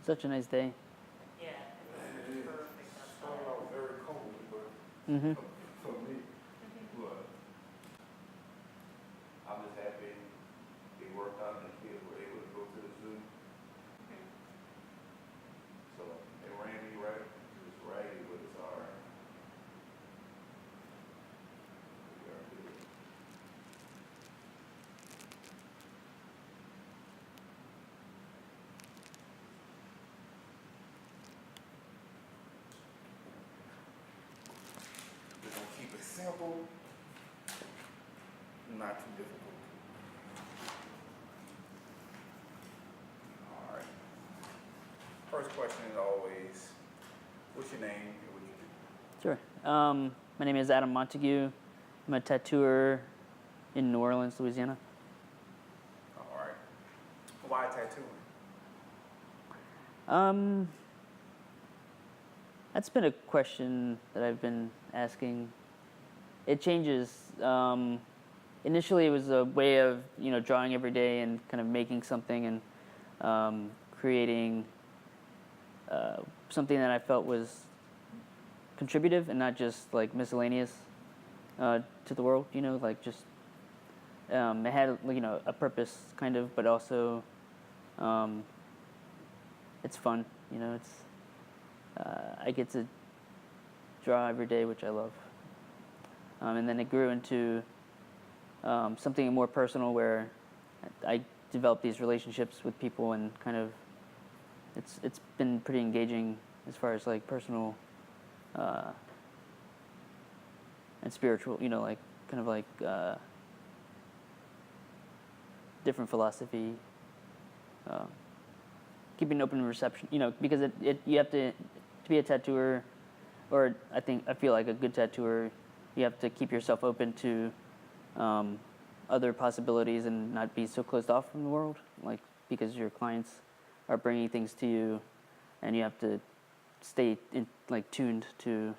Such a nice day. Yeah, It it's is. perfect Started outside. off very cold, but Mm-hmm. for me, but I'm just happy it worked out and the kids were able to go to the zoo. So it ran me right, just raggedy, but it's all right. We are good. We're gonna keep it simple, not too difficult. All right. First question is always, what's your name and what you do? Sure. My name is Adam Montegut. I'm a tattooer in New Orleans, Louisiana. All right. Why tattooing? Um, that's been a question that I've been asking. It changes. Initially, it was a way of drawing every day and kind of making something and creating something that I felt was contributive and not just like miscellaneous to the world. Like just it had a purpose kind of, but also it's fun. It's I get to draw every day, which I love. And then it grew into something more personal, where I developed these relationships with people, and kind of it's been pretty engaging as far as like personal and spiritual. Like kind of like different philosophy. Keeping open reception, because you have to be a tattooer, or I feel like a good tattooer, you have to keep yourself open to other possibilities and not be so closed off from the world, like because your clients are bringing things to you, and you have to stay tuned to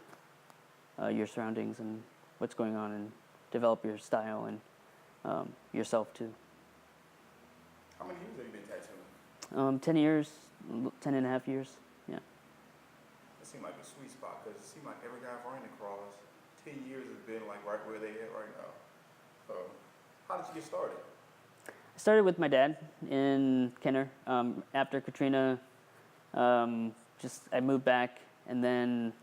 your surroundings and what's going on, and develop your style and yourself too. How many years have you been tattooing? 10 years, 10 and a half years, yeah. It seemed like a sweet spot because it seemed like every guy I've ran across, 10 years has been like right where they at right now. How did you get started? I started with my dad in Kenner. After Katrina, I moved back and then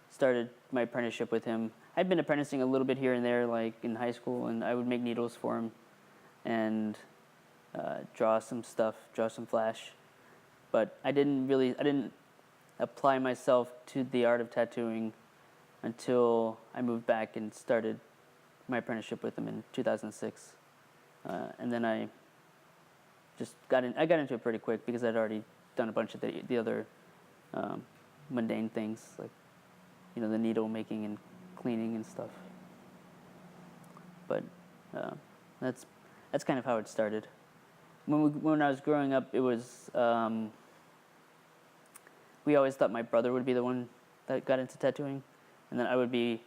started my apprenticeship with him. I'd been apprenticing a little bit here and there, like in high school, and I would make needles for him and draw some stuff, draw some flash. But I didn't apply myself to the art of tattooing until I moved back and started my apprenticeship with him in 2006. And then I got into it pretty quick because I'd already done a bunch of the other mundane things, like the needle making and cleaning and stuff. But that's kind of how it started. When I was growing up, it was we always thought my brother would be the one that got into tattooing, and then I would be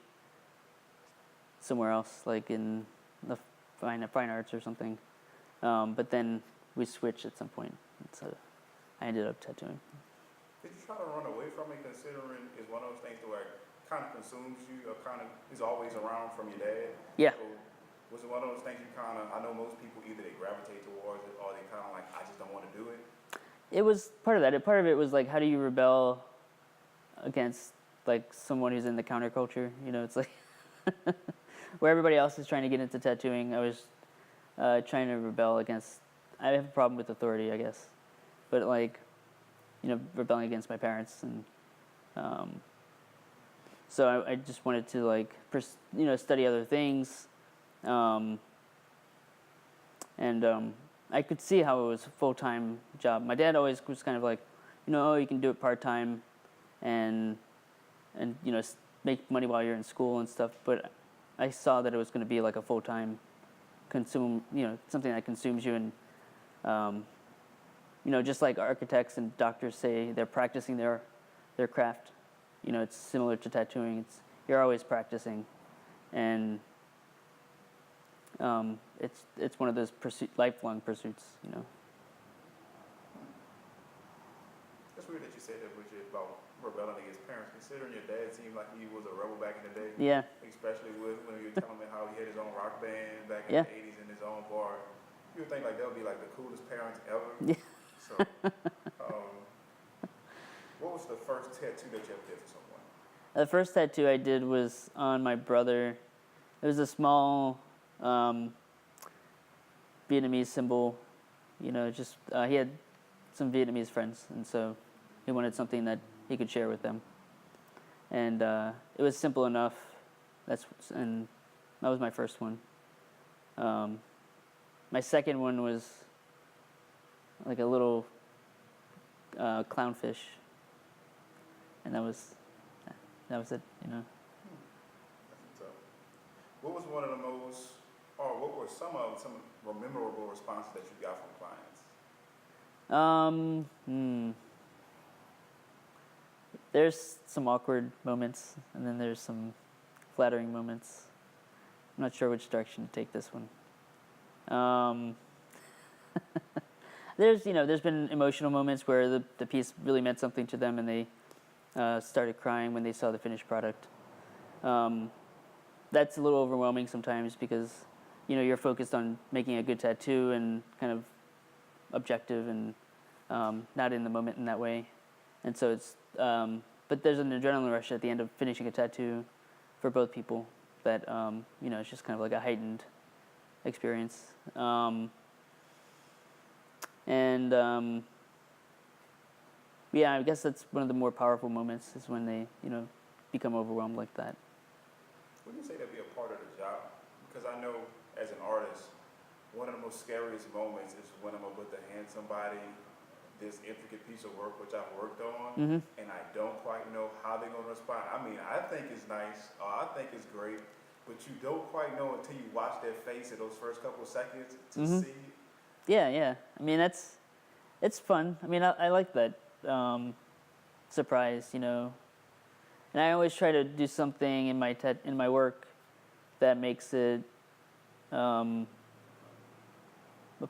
somewhere else, like in the fine arts or something. But then we switched at some point, and so I ended up tattooing. Did you try to run away from it, considering it's one of those things to where it kind of consumes you, or kind of is always around from your dad? Yeah. So was it one of those things you kind of, I know most people either they gravitate towards it or they kind of like, I just don't want to do it? It was part of that. Part of it was like, how do you rebel against like someone who's in the counterculture? It's like where everybody else is trying to get into tattooing, I was trying to rebel against. I have a problem with authority, I guess, but like rebelling against my parents, and so I just wanted to like study other things, and I could see how it was a full-time job. My dad always was kind of like, you can do it part-time, and make money while you're in school and stuff. But I saw that it was going to be like a full-time something that consumes you, and just like architects and doctors say they're practicing their craft. It's similar to tattooing. You're always practicing, and it's one of those lifelong pursuits. It's weird that you said that with your about rebelling against parents. Considering your dad seemed like he was a rebel back in the day, Yeah, especially with when you were telling me how he had his own rock band back in yeah, the '80s in his own bar. You would think like that would be like the coolest parents ever. yeah. So, um, what was the first tattoo that you ever did for someone? The first tattoo I did was on my brother. It was a small Vietnamese symbol. You know, just he had some Vietnamese friends, and so he wanted something that he could share with them. And it was simple enough. And that was my first one. My second one was like a little clownfish, and that was it. You know. So, what was one of the most, or what were some memorable responses that you got from clients? There's some awkward moments, and then there's some flattering moments. I'm not sure which direction to take this one. There's been emotional moments where the piece really meant something to them, and they started crying when they saw the finished product. That's a little overwhelming sometimes because, you're focused on making a good tattoo and kind of objective and not in the moment in that way. And so but there's an adrenaline rush at the end of finishing a tattoo for both people that, it's just kind of like a heightened experience. Yeah, I guess that's one of the more powerful moments is when they, become overwhelmed like that. Would you say that'd be a part of the job? Because I know as an artist, one of the most scariest moments is when I'm able to hand somebody this intricate piece of work which I've worked on, and I don't quite know how they're going to respond. I mean, I think it's nice, or I think it's great, but you don't quite know until you watch their face in those first couple of seconds to see it. Yeah. I mean, it's fun. I mean, I like that surprise, and I always try to do something in my work that makes it a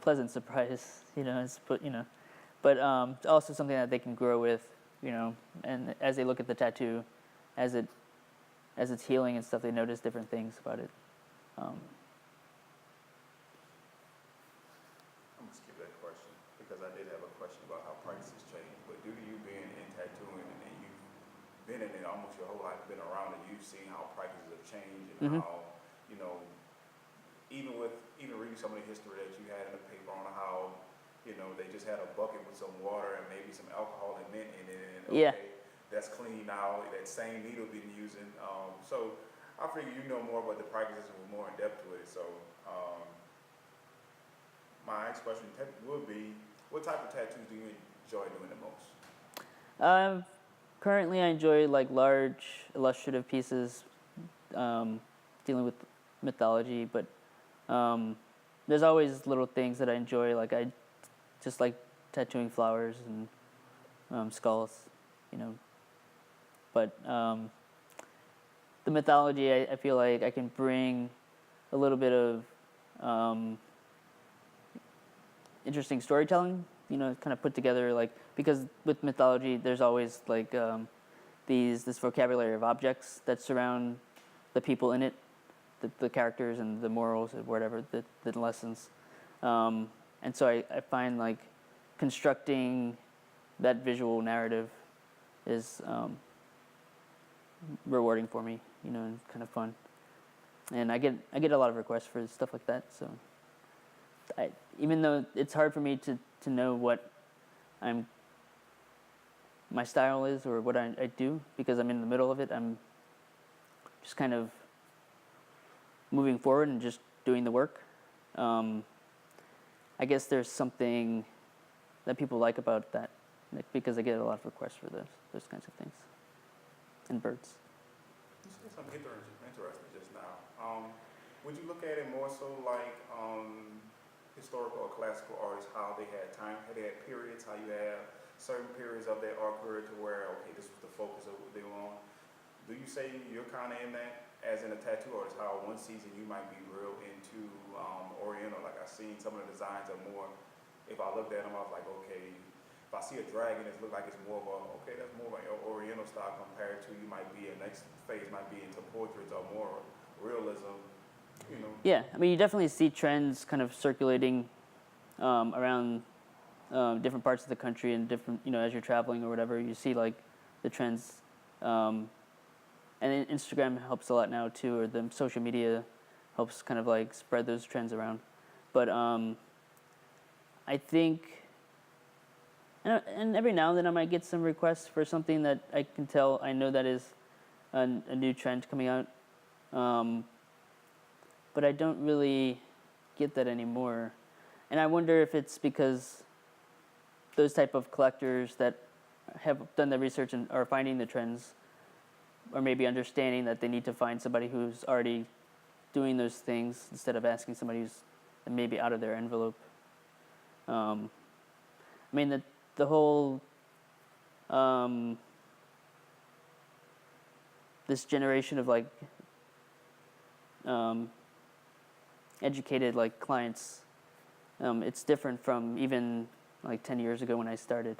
pleasant surprise, but also something that they can grow with, and as they look at the tattoo, as it's healing and stuff, they notice different things about it. I'm gonna skip that question because I did have a question about how prices change. But due to you being in tattooing and you've been in it almost your whole life, been around it, you've seen how prices have changed and how, even reading some of the history that you had in the paper on how, they just had a bucket with some water and maybe some alcohol and mint in it, and that's clean now. That same needle been using. So I figure you know more about the practices and we're more in depth with it. So my next question would be, what type of tattoos do you enjoy doing the most? Currently, I enjoy like large illustrative pieces, dealing with mythology, but there's always little things that I enjoy. Like I just like tattooing flowers and skulls, But the mythology, I feel like I can bring a little bit of interesting storytelling, kind of put together, like, because with mythology, there's always like this vocabulary of objects that surround the people in it, the characters and the morals or whatever, the lessons. And so I find like constructing that visual narrative is rewarding for me, and kind of fun. And I get a lot of requests for stuff like that. So even though it's hard for me to know what my style is or what I do, because I'm in the middle of it, I'm just kind of moving forward and just doing the work. I guess there's something that people like about that, because I get a lot of requests for those kinds of things. And birds. You said something interesting just now. Would you look at it more so like historical or classical artists, how they had periods, how you have certain periods of their art career to where, okay, this was the focus of what they were on? Do you say you're kind of in that, as in a tattoo artist, how one season you might be real into Oriental, like I've seen some of the designs are more, if I looked at them, I was like, okay, if I see a dragon, it looks like it's more of a, okay, that's more of an Oriental style compared to you might be, next phase might be into portraits or more realism, you know. Yeah, I mean, you definitely see trends kind of circulating around different parts of the country and different, as you're traveling or whatever, you see like the trends. And Instagram helps a lot now too, or the social media helps kind of like spread those trends around. But I think, and every now and then I might get some requests for something that I can tell I know that is a new trend coming out. But I don't really get that anymore. And I wonder if it's because those type of collectors that have done the research and are finding the trends, or maybe understanding that they need to find somebody who's already doing those things instead of asking somebody who's maybe out of their envelope. I mean, the whole this generation of like educated like clients, it's different from even like 10 years ago when I started.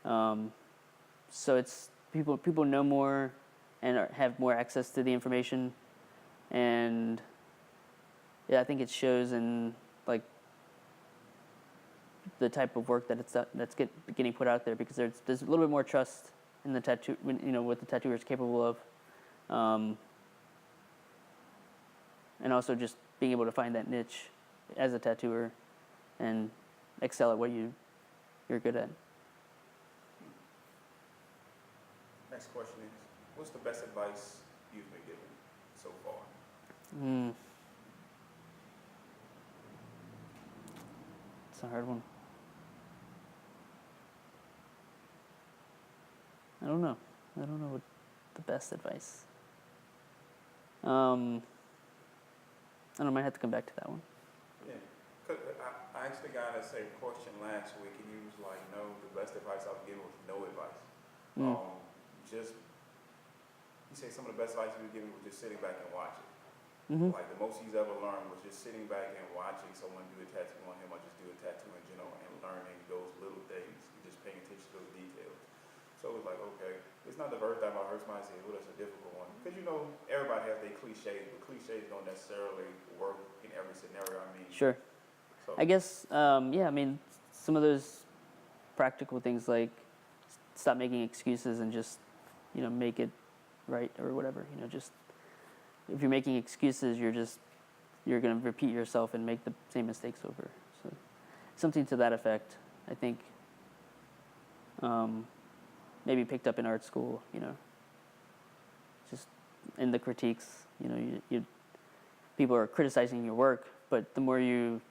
So it's people know more and have more access to the information, and yeah, I think it shows in like the type of work that that's getting put out there, because there's a little bit more trust in the tattoo, what the tattooer is capable of, and also just being able to find that niche as a tattooer and excel at what you're good at. Next question is, what's the best advice you've been given so far? It's a hard one. I don't know what the best advice. I don't know, I might have to come back to that one. Yeah, because I actually got a same question last week, and you was like, no, the best advice I was given was no advice. Just, you say some of the best advice you were given was just sitting back and watching. Mm-hmm. Like the most he's ever learned was just sitting back and watching someone do a tattoo on him, or just do a tattoo in general, and learning those little things, just paying attention to those details. So it was like, okay, it's not the first time I heard somebody say, oh, that's a difficult one. Because everybody has their cliches, but cliches don't necessarily work in every scenario. I mean, Sure. So, I guess, yeah, I mean, some of those practical things like stop making excuses and just, make it right or whatever. Just if you're making excuses, you're going to repeat yourself and make the same mistakes over. So something to that effect, I think, maybe picked up in art school, just in the critiques, you people are criticizing your work, but the more you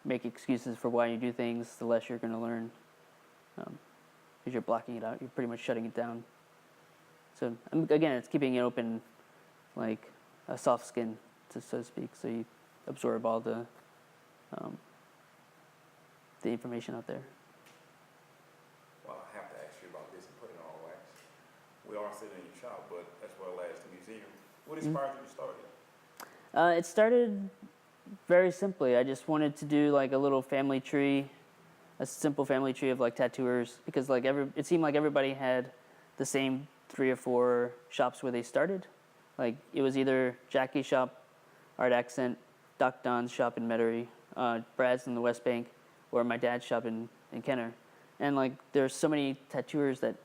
make excuses for why you do things, the less you're going to learn, because you're blocking it out. You're pretty much shutting it down. So again, it's keeping it open, like a soft skin, so to speak. So you absorb all the information out there. well, I have to ask you about this and put it on wax. We are sitting in your shop, but as well as the museum. What inspired you to start it? It started very simply. I just wanted to do like a little family tree, a simple family tree of like tattooers, because like it seemed like everybody had the same 3 or 4 shops where they started. Like it was either Jackie's shop, Art Accent, Doc Don's shop in Metairie, Brad's in the West Bank, or my dad's shop in Kenner. And like there's so many tattooers that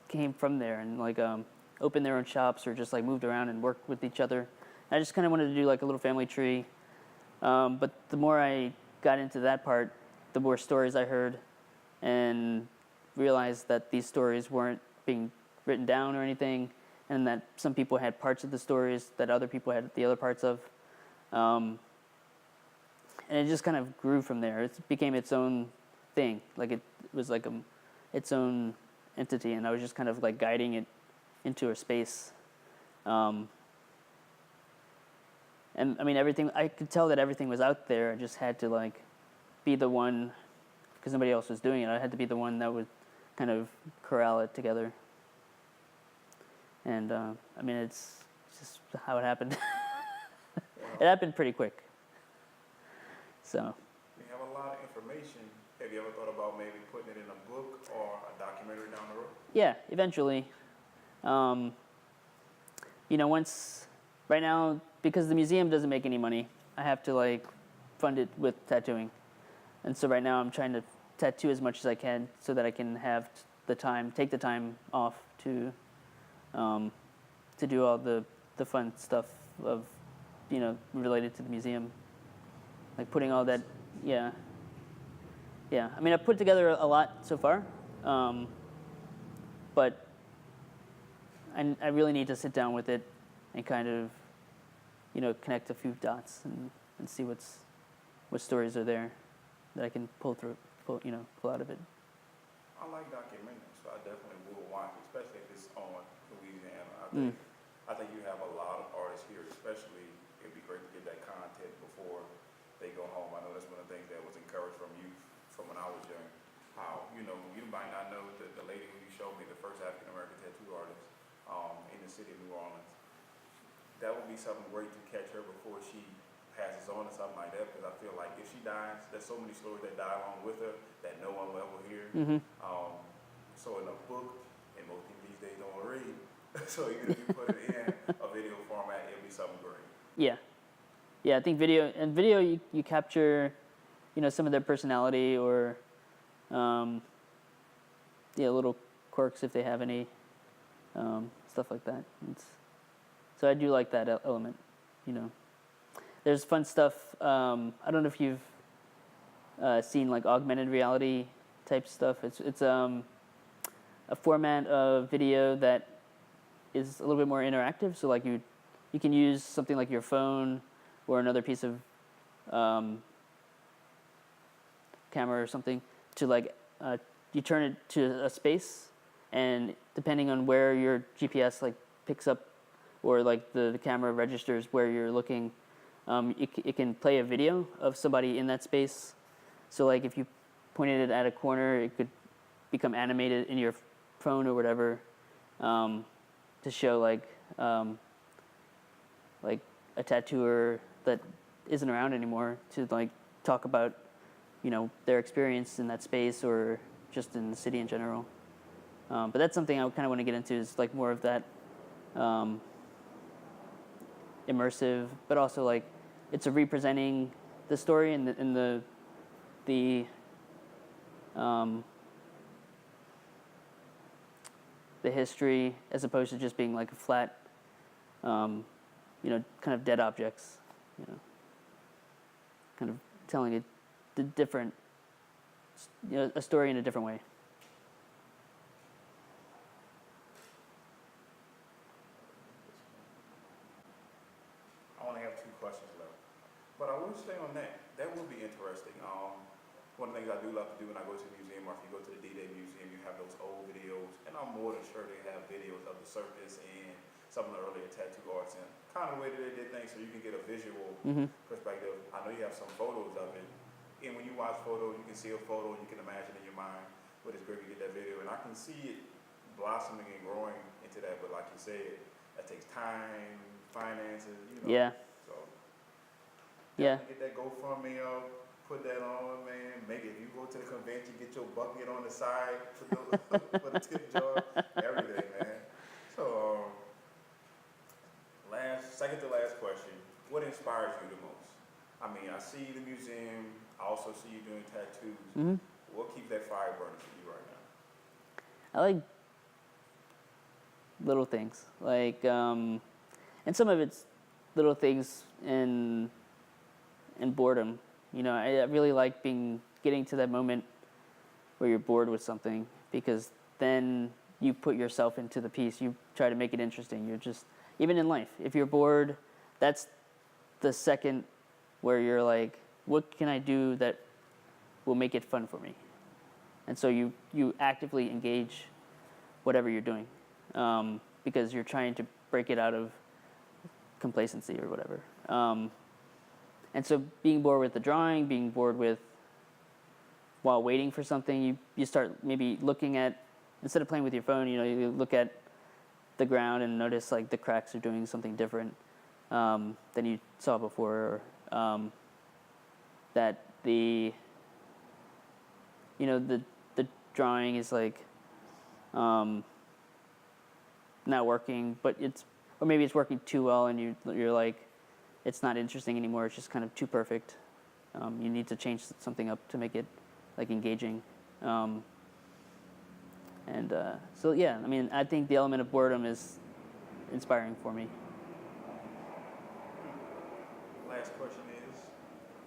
came from there and like opened their own shops or just like moved around and worked with each other. I just kind of wanted to do like a little family tree. But the more I got into that part, the more stories I heard, and realized that these stories weren't being written down or anything, and that some people had parts of the stories that other people had the other parts of. And it just kind of grew from there. It became its own thing. Like it was like its own entity, and I was just kind of like guiding it into a space. And I mean, I could tell that everything was out there. I just had to like be the one, because nobody else was doing it. I had to be the one that would kind of corral it together. And I mean, it's just how it happened. It happened pretty quick. So. We have a lot of information. Have you ever thought about maybe putting it in a or a documentary down the road? Yeah, eventually. You know, right now, because the museum doesn't make any money, I have to like fund it with tattooing. And so right now I'm trying to tattoo as much as I can so that I can have take the time off to do all the fun stuff of, you know, related to the museum. Like putting all that, yeah. Yeah, I mean, I've put together a lot so far, but I really need to sit down with it and kind of, you know, connect a few dots and see what stories are there that I can pull out of it. I like documentaries, so I definitely will watch, especially if it's on Louisiana. I think you have a lot of artists here, especially it'd be great to get that content before they go home. I know that's one of the things that was encouraged from you from when I was young. How, you know, you might not know the lady who you showed me, the first African American tattoo artist in the city of New Orleans. That would be something great to catch her before she passes on or something like that, because I feel like if she dies, there's so many stories that die along with her that no one will ever hear. So in a book, and most people these days don't read, so even if you put it in a video format, it'll be something great. Yeah, I think video you capture, you know, some of their personality or little quirks if they have any, stuff like that. So I do like that element, you know. There's fun stuff. I don't know if you've seen like augmented reality type stuff. It's a format of video that is a little bit more interactive. So like you can use something like your phone or another piece of camera or something to like you turn it to a space, and depending on where your GPS like picks up or like the camera registers where you're looking, it can play a video of somebody in that space. So like if you pointed it at a corner, it could become animated in your phone or whatever, to show like a tattooer that isn't around anymore to like talk about, you know, their experience in that space or just in the city in general. But that's something I kind of want to get into, is like more of that immersive, but also like it's a representing the story and the history, as opposed to just being like a flat, you know, kind of dead objects, you know, kind of telling a story in a different way. I only have 2 questions left, but I will say on that, that will be interesting. One of the things I do love to do when I go to the museum, or if you go to the D-Day Museum, you have those old videos, and I'm more than sure they have videos of the circus and some of the earlier tattoo arts and kind of the way that they did things, so you can get a visual perspective. I know you have some photos of it, and when you watch photos, you can see a photo and you can imagine in your mind, but it's great to get that video, and I can see it blossoming and growing into that, but like you said, that takes time, finances, you know. Yeah. So Yeah. get that GoFundMe up, put that on, man. Make it. If you go to the convention, get your bucket on the side, put the tip jar, everything, man. So, second to last question, what inspires you the most? I mean, I see the museum, I also see you doing tattoos. What keeps that fire burning for you right now? I like little things, like, and some of it's little things in boredom. You know, I really like getting to that moment where you're bored with something, because then you put yourself into the piece. You try to make it interesting. You're just, even in life, if you're bored, that's the second where you're like, what can I do that will make it fun for me? And so you actively engage whatever you're doing, because you're trying to break it out of complacency or whatever. And so being bored with the drawing, being bored with while waiting for something, you start maybe looking at, instead of playing with your phone, you know, you look at the ground and notice like the cracks are doing something different than you saw before, or that the drawing is like not working, but or maybe it's working too well, and you're like, it's not interesting anymore. It's just kind of too perfect. You need to change something up to make it like engaging. So yeah, I mean, I think the element of boredom is inspiring for me. Last question is,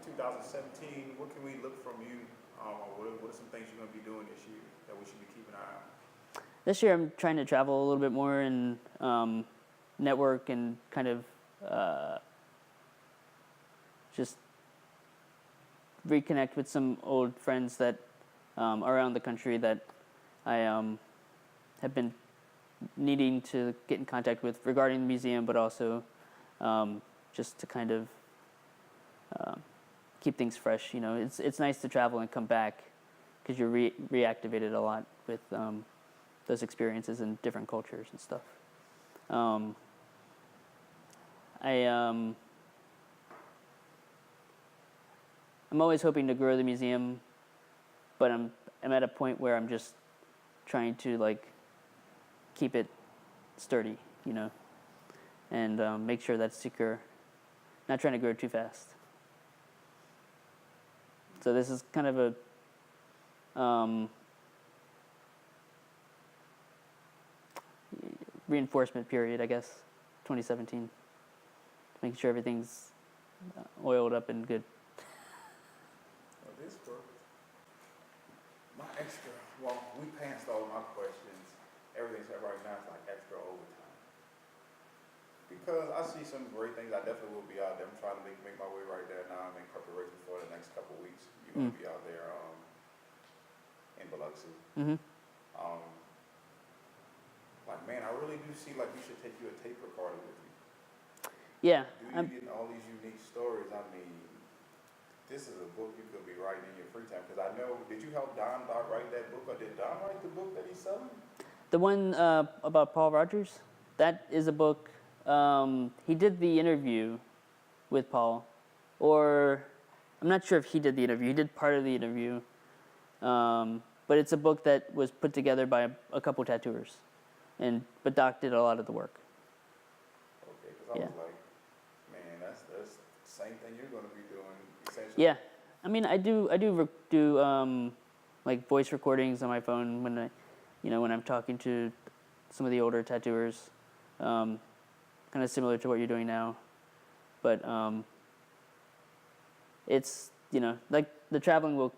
2017, what can we look from you? What are some things you're going to be doing this year that we should be keeping an eye on? This year, I'm trying to travel a little bit more and network and kind of just reconnect with some old friends that around the country that I have been needing to get in contact with regarding the museum, but also just to kind of keep things fresh. You know, it's nice to travel and come back because you're reactivated a lot with those experiences in different cultures and stuff. I'm always hoping to grow the museum, but I'm at a point where I'm just trying to like keep it sturdy, you know, and make sure that's secure. Not trying to grow too fast. So this is kind of a reinforcement period, I guess, 2017. Making sure everything's oiled up and good. Well, this worked. We passed all my questions. Everything's right now is like extra overtime. Because I see some great things. I definitely will be out there. I'm trying to make my way right there now. I'm in preparation for the next couple of weeks. You're going to be out there in Biloxi. Mm-hmm. Like, man, I really do see like you should take you a tape recorder with you. Yeah. You getting all these unique stories. I mean, this is a book you could be writing in your free time. Because I know, did you help Don write that book, or did Don write the book that he's selling? The one about Paul Rogers, that is a book. He did the interview with Paul, or I'm not sure if he did the interview. He did part of the interview, but it's a book that was put together by a couple tattooers, but Doc did a lot of the work. Okay, because I was like, man, that's the same thing you're going to be doing, essentially. Yeah, I mean, I do like voice recordings on my phone when I'm talking to some of the older tattooers, kind of similar to what you're doing now, but it's like the traveling will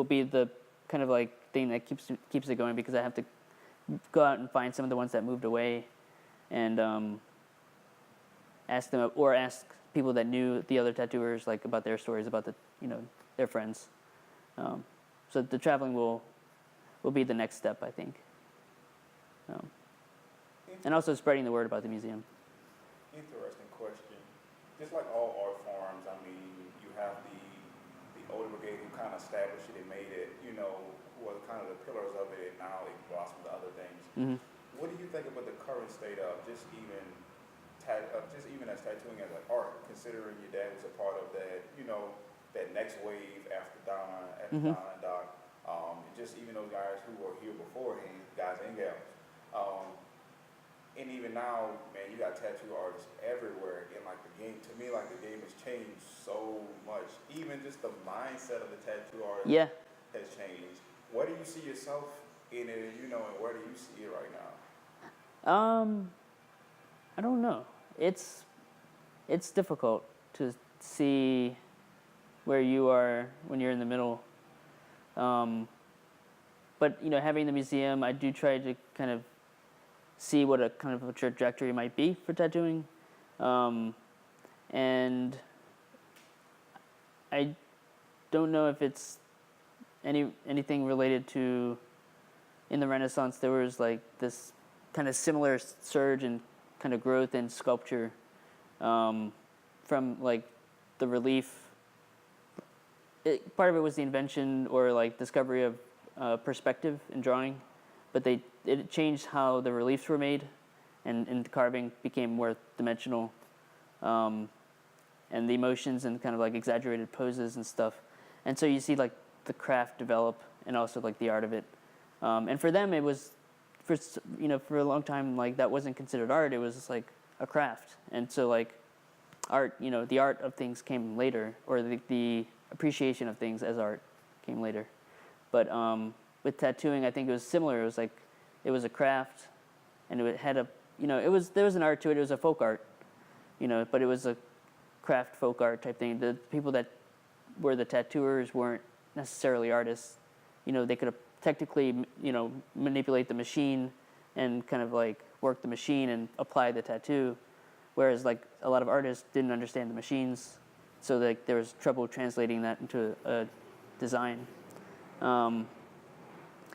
be the kind of like thing that keeps it going, because I have to go out and find some of the ones that moved away, and ask people that knew the other tattooers like about their stories about their friends. So the traveling will be the next step, I think. And also spreading the word about the museum. Interesting question. Just like all art forms, I mean, you have the older brigade who kind of established it and made it, who are kind of the pillars of it, and now it blossomed to other things. Mm-hmm. What do you think about the current state of just even as tattooing as an art, considering your dad was a part of that, that next wave after Don and Doc, just even those guys who were here beforehand, guys and gals. And even now, man, you got tattoo artists everywhere. And like the game, to me, like the game has changed so much. Even just the mindset of the tattoo artist has changed. Where do you see yourself in it, and where do you see it right now? I don't know. It's difficult to see where you are when you're in the middle. But having the museum, I do try to kind of see what a kind of a trajectory might be for tattooing, and I don't know if it's anything related to, in the Renaissance there was like this kind of similar surge and kind of growth in sculpture, from like the relief. Part of it was the invention or like discovery of perspective in drawing, but it changed how the reliefs were made, and the carving became more dimensional, and the emotions and kind of like exaggerated poses and stuff, and so you see like the craft develop and also like the art of it. And for them, it was, for a long time, like that wasn't considered art. It was just like a craft. And so like art, the art of things came later, or the appreciation of things as art came later. But with tattooing, I think it was similar. It was like, it was a craft, and it had a, there was an art to it. It was a folk art, but it was a craft folk art type thing. The people that were the tattooers weren't necessarily artists. They could technically, manipulate the machine and kind of like work the machine and apply the tattoo, whereas like a lot of artists didn't understand the machines, so like there was trouble translating that into a design. So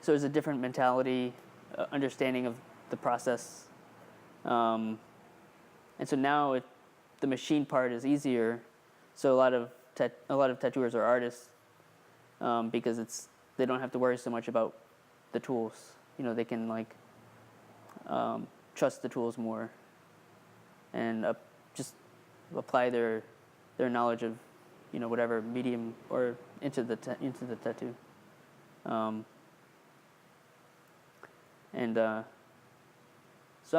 it was a different mentality, understanding of the process, and so now the machine part is easier. So a lot of tattooers are artists, because they don't have to worry so much about the tools. They can like trust the tools more, and just apply their knowledge of whatever medium or into the tattoo. So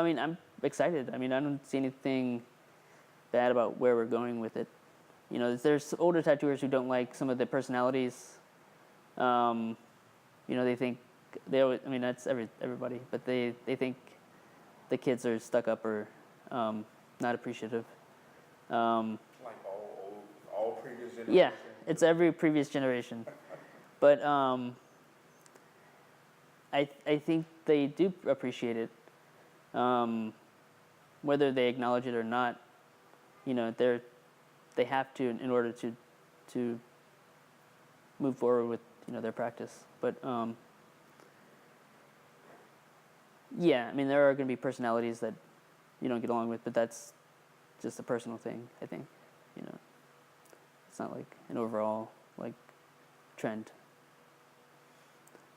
I mean, I'm excited. I mean, I don't see anything bad about where we're going with it. There's older tattooers who don't like some of the personalities. They think that's everybody, but they think the kids are stuck up or not appreciative. Like all previous generations. Yeah, it's every previous generation, but I think they do appreciate it, whether they acknowledge it or not. They have to in order to move forward with their practice. But yeah, I mean, there are going to be personalities that you don't get along with, but that's just a personal thing, I think. It's not like an overall like trend.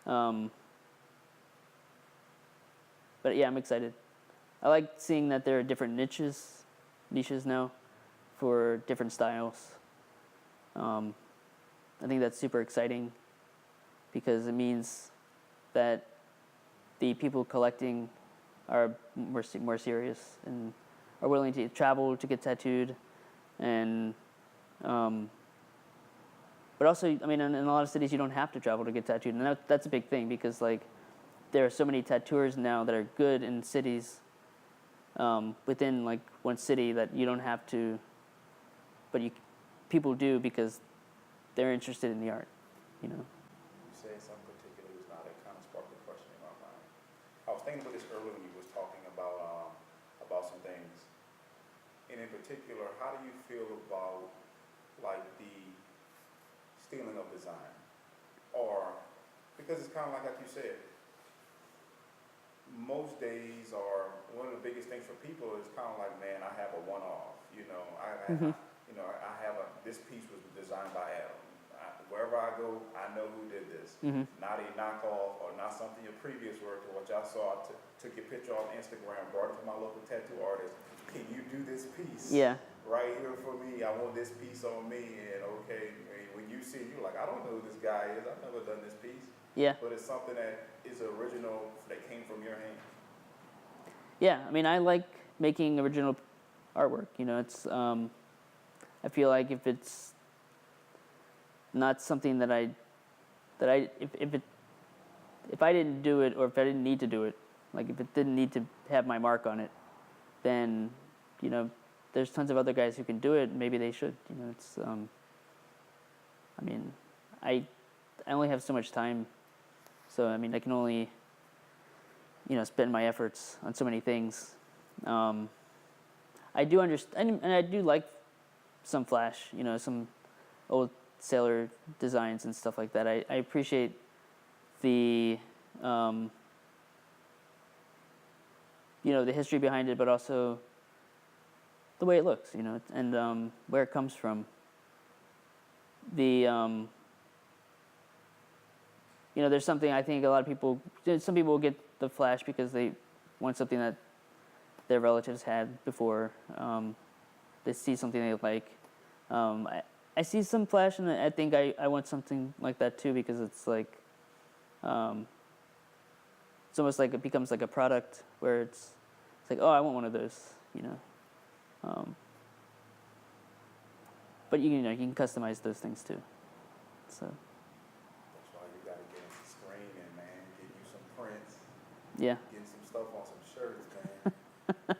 But yeah, I'm excited. I like seeing that there are different niches now for different styles. I think that's super exciting because it means that the people collecting are more serious and are willing to travel to get tattooed, and but also, I mean, in a lot of cities you don't have to travel to get tattooed, and that's a big thing because like there are so many tattooers now that are good in cities, within like one city, that you don't have to, but people do because they're interested in the art. You said something particular just now that kind of sparked a question in my mind. I was thinking about this earlier when you was talking about some things, and in particular, how do you feel about like the stealing of design, or because it's kind of like you said, most days are one of the biggest things for people is kind of like, man, I have a one-off. I have this piece was designed by Adam. Wherever I go, I know who did this. Mm-hmm. Not a knockoff or not something your previous work or what y'all saw. Took your picture off Instagram, brought it to my local tattoo artist. Can you do this piece? Yeah. Right here for me. I want this piece on me. And okay, when you see it, you're like, I don't know who this guy is. I've never done this piece. Yeah. But it's something that is original that came from your hand. Yeah, I mean, I like making original artwork. It's I feel like if it's not something that if I didn't do it, or if I didn't need to do it, like if it didn't need to have my mark on it, then there's tons of other guys who can do it. Maybe they should. It's I mean, I only have so much time, so I mean I can only spend my efforts on so many things. I do understand, and I do like some flash, some old sailor designs and stuff like that. I appreciate the the history behind it, but also the way it looks, and where it comes from. There's something I think a lot of people, some people will get the flash because they want something that their relatives had before. They see something they like. I see some flash, and I think I want something like that too, because it's like it's almost like it becomes like a product where it's like, oh, I want one of those, but you know, you can customize those things too. So That's why you gotta get into screening, man. Get you some prints. yeah, Getting some stuff on some shirts, man.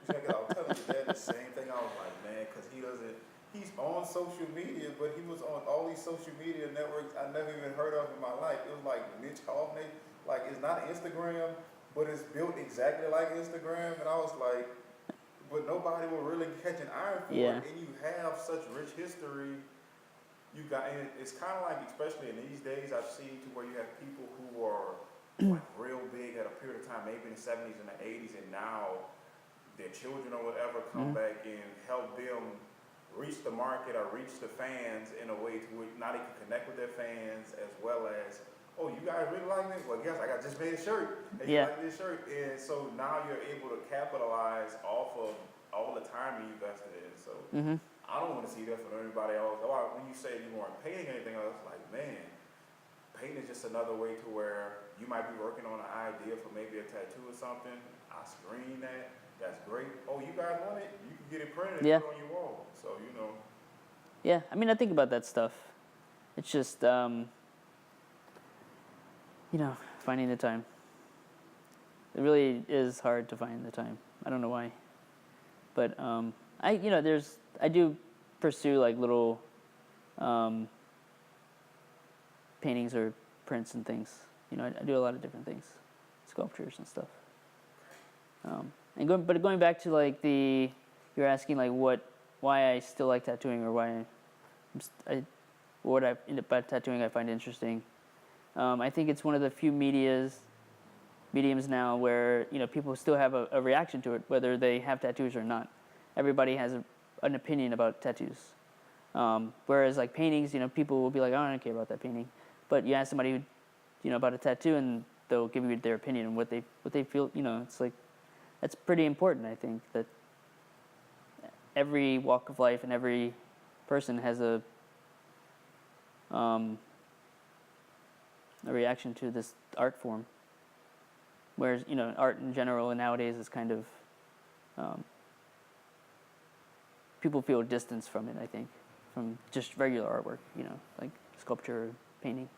Check it out. I'm telling you, Dad, the same thing. I was like, man, because he's on social media, but he was on all these social media networks I never even heard of in my life. It was like Mitch Kaufman, like it's not Instagram, but it's built exactly like Instagram. And I was like, but nobody will really catch an eye for Yeah. it. And you have such rich history. You got, and it's kind of like, especially in these days, I've seen to where you have people who are like real big at a period of time, maybe in the 70s and the 80s, and now their children or whatever come back and help them reach the market or reach the fans in a way to where now they can connect with their fans, as well as, oh, you guys really like this? Well, guess I just made a shirt and you Yeah. like this shirt. And so now you're able to capitalize off of all the time you invested in. So I don't want to see that from anybody else. Oh, when you say you weren't painting anything else, like, man, painting is just another way to where you might be working on an idea for maybe a tattoo or something. I screen that. That's great. Oh, you guys want it? You can get it printed and Yeah. put it on your wall. So, you know. Yeah, I mean, I think about that stuff. It's just, finding the time. It really is hard to find the time. I don't know why, but I do pursue like little paintings or prints and things. I do a lot of different things, sculptures and stuff. But going back to like you're asking like why I still like tattooing or why what I end up by tattooing I find interesting. I think it's one of the few mediums now where people still have a reaction to it, whether they have tattoos or not. Everybody has an opinion about tattoos. Whereas like paintings, people will be like, oh, I don't care about that painting, but you ask somebody who, about a tattoo, and they'll give you their opinion and what they feel. It's like that's pretty important. I think that every walk of life and every person has a reaction to this art form. Whereas art in general nowadays is kind of people feel distance from it. I think from just regular artwork, like sculpture, painting.